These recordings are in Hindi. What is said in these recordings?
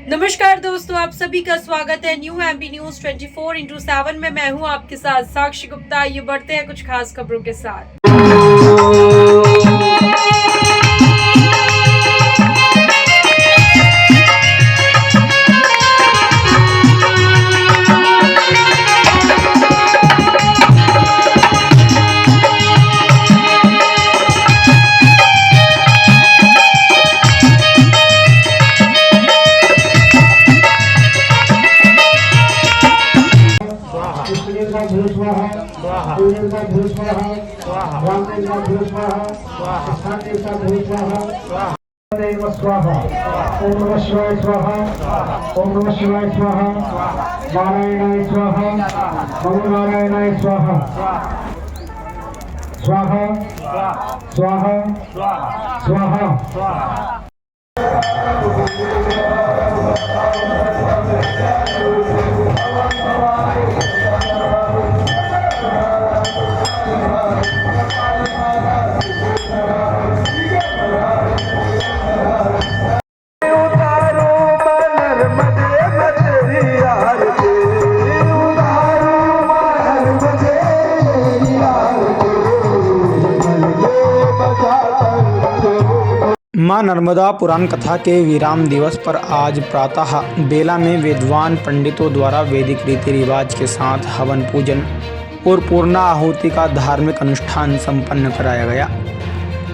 नमस्कार दोस्तों, आप सभी का स्वागत है न्यू एमपी न्यूज 24/7 में। मैं हूं आपके साथ साक्षी गुप्ता। ये बढ़ते हैं कुछ खास खबरों के साथ। स्वाहा। ओम नमः शिवाय स्वाहा। ओम नमः शिवाय स्वाहा। नारायणाय स्वाहा। नमो नारायणाय स्वाहा। स्वाहा स्वाहा स्वाहा। मां नर्मदा पुराण कथा के विराम दिवस पर आज प्रातः बेला में विद्वान पंडितों द्वारा वैदिक रीति रिवाज के साथ हवन पूजन और पूर्णा आहुति का धार्मिक अनुष्ठान संपन्न कराया गया।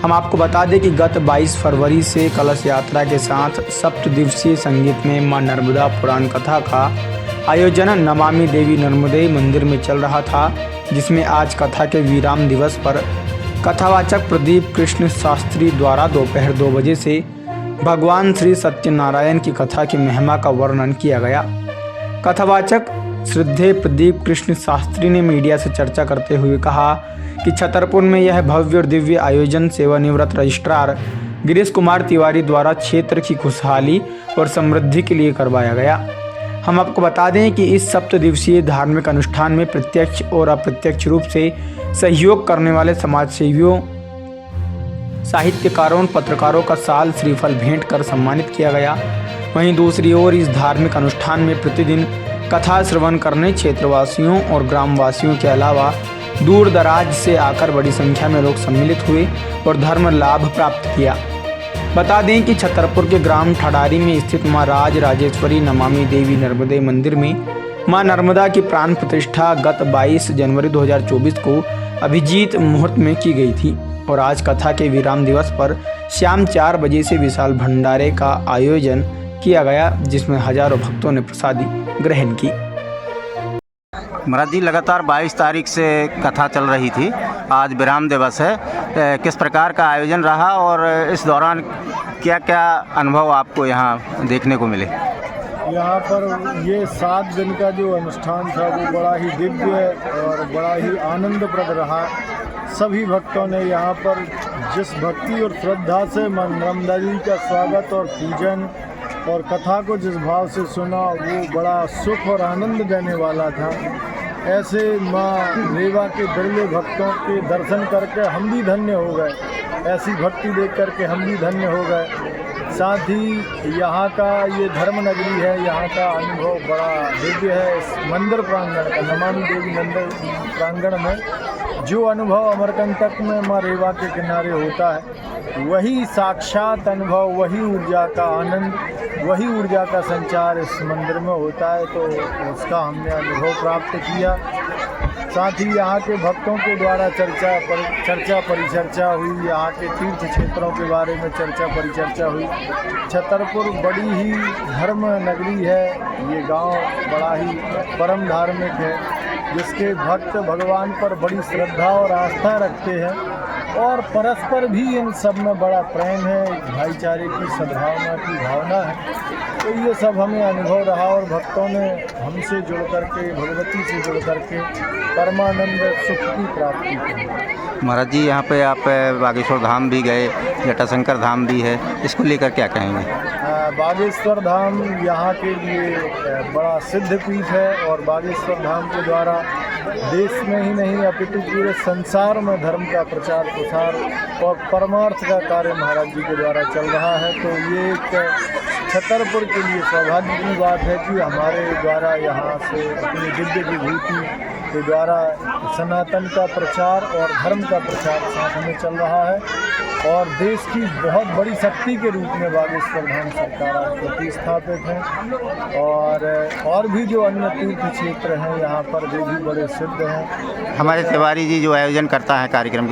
हम आपको बता दें कि गत 22 फरवरी से कलश यात्रा के साथ 7 दिवसीय संगीत में मां नर्मदा पुराण कथा का आयोजन नमामि देवी नर्मदे मंदिर में चल रहा था, जिसमें आज कथा के विराम दिवस पर कथावाचक प्रदीप कृष्ण शास्त्री द्वारा दोपहर 2 बजे से भगवान श्री सत्यनारायण की कथा की महिमा का वर्णन किया गया। कथावाचक श्रद्धेय प्रदीप कृष्ण शास्त्री ने मीडिया से चर्चा करते हुए कहा कि छतरपुर में यह भव्य और दिव्य आयोजन सेवानिवृत्त रजिस्ट्रार गिरीश कुमार तिवारी द्वारा क्षेत्र की खुशहाली और समृद्धि के लिए करवाया गया। हम आपको बता दें कि इस 7 दिवसीय धार्मिक अनुष्ठान में प्रत्यक्ष और अप्रत्यक्ष रूप से सहयोग करने वाले समाजसेवियों, साहित्यकारों, पत्रकारों का साल श्रीफल भेंट कर सम्मानित किया गया। वहीं दूसरी ओर इस धार्मिक अनुष्ठान में प्रतिदिन कथा श्रवण करने क्षेत्रवासियों और ग्रामवासियों के अलावा दूर दराज से आकर बड़ी संख्या में लोग सम्मिलित हुए और धर्म लाभ प्राप्त किया। बता दें कि छतरपुर के ग्राम ठडारी में स्थित मां राज राजेश्वरी नमामि देवी नर्मदे मंदिर में मां नर्मदा की प्राण प्रतिष्ठा गत 22 जनवरी 2024 को अभिजीत मुहूर्त में की गई थी और आज कथा के विराम दिवस पर शाम 4 बजे से विशाल भंडारे का आयोजन किया गया, जिसमें हजारों भक्तों ने प्रसादी ग्रहण की। महाराज जी, लगातार 22 तारीख से कथा चल रही थी, आज विराम दिवस है। किस प्रकार का आयोजन रहा और इस दौरान क्या क्या अनुभव आपको यहाँ देखने को मिले? यहाँ पर ये 7 दिन का जो अनुष्ठान था वो बड़ा ही दिव्य और बड़ा ही आनंदप्रद रहा। सभी भक्तों ने यहाँ पर जिस भक्ति और श्रद्धा से मां नर्मदा जी का स्वागत और पूजन और कथा को जिस भाव से सुना, वो बड़ा सुख और आनंद देने वाला था। ऐसे माँ रेवा के बिरले भक्तों के दर्शन करके हम भी धन्य हो गए, ऐसी भक्ति देख करके हम भी धन्य हो गए। साथ ही यहाँ का ये धर्म नगरी है, यहाँ का अनुभव बड़ा दिव्य है। इस मंदिर प्रांगण का, नमामि देवी मंदिर प्रांगण में जो अनुभव अमरकंटक में माँ रेवा के किनारे होता है, वही साक्षात अनुभव, वही ऊर्जा का आनंद, वही ऊर्जा का संचार इस मंदिर में होता है। तो उसका हमने अनुभव प्राप्त किया। साथ ही यहाँ के भक्तों के द्वारा चर्चा परिचर्चा हुई, यहाँ के तीर्थ क्षेत्रों के बारे में चर्चा परिचर्चा हुई। छतरपुर बड़ी ही धर्म नगरी है, ये गांव बड़ा ही परम धार्मिक है, जिसके भक्त भगवान पर बड़ी श्रद्धा और आस्था रखते हैं और परस्पर भी इन सब में बड़ा प्रेम है, भाईचारे की सद्भावना की भावना है। तो ये सब हमें अनुभव रहा और भक्तों ने हमसे जुड़ करके, भगवती से जुड़ करके परमानंद सुख की प्राप्ति की। महाराज जी, यहाँ पे आप बागेश्वर धाम भी गए, जटाशंकर धाम भी है, इसको लेकर क्या कहेंगे? बागेश्वर धाम यहाँ के लिए बड़ा सिद्ध पीठ है और बागेश्वर धाम के द्वारा देश में ही नहीं अपितु पूरे संसार में धर्म का प्रचार प्रसार और परमार्थ का कार्य महाराज जी के द्वारा चल रहा है। तो ये एक छतरपुर के लिए सौभाग्य की बात है कि हमारे द्वारा यहाँ से अपनी दिव्य विभूति के द्वारा सनातन का प्रचार और धर्म का प्रचार साथ में चल रहा है और देश की बहुत बड़ी शक्ति के रूप में बागेश्वर धाम सरकार आज प्रतिस्थापित है और भी जो अन्य तीर्थ क्षेत्र हैं यहाँ पर वे भी बड़े सिद्ध हैं। हमारे तिवारी जी जो आयोजन करता है कार्यक्रम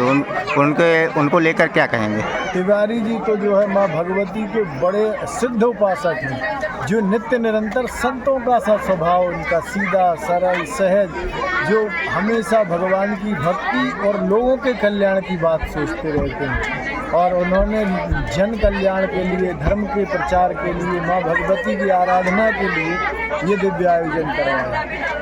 के उनको लेकर क्या कहेंगे? तिवारी जी तो जो है माँ भगवती के बड़े सिद्ध उपासक हैं जो नित्य निरंतर संतों का सा स्वभाव उनका सीधा सरल सहज जो हमेशा भगवान की भक्ति और लोगों के कल्याण की बात सोचते रहते हैं और उन्होंने जन कल्याण के लिए धर्म के प्रचार के लिए माँ भगवती की आराधना के लिए ये दिव्य आयोजन करवाया।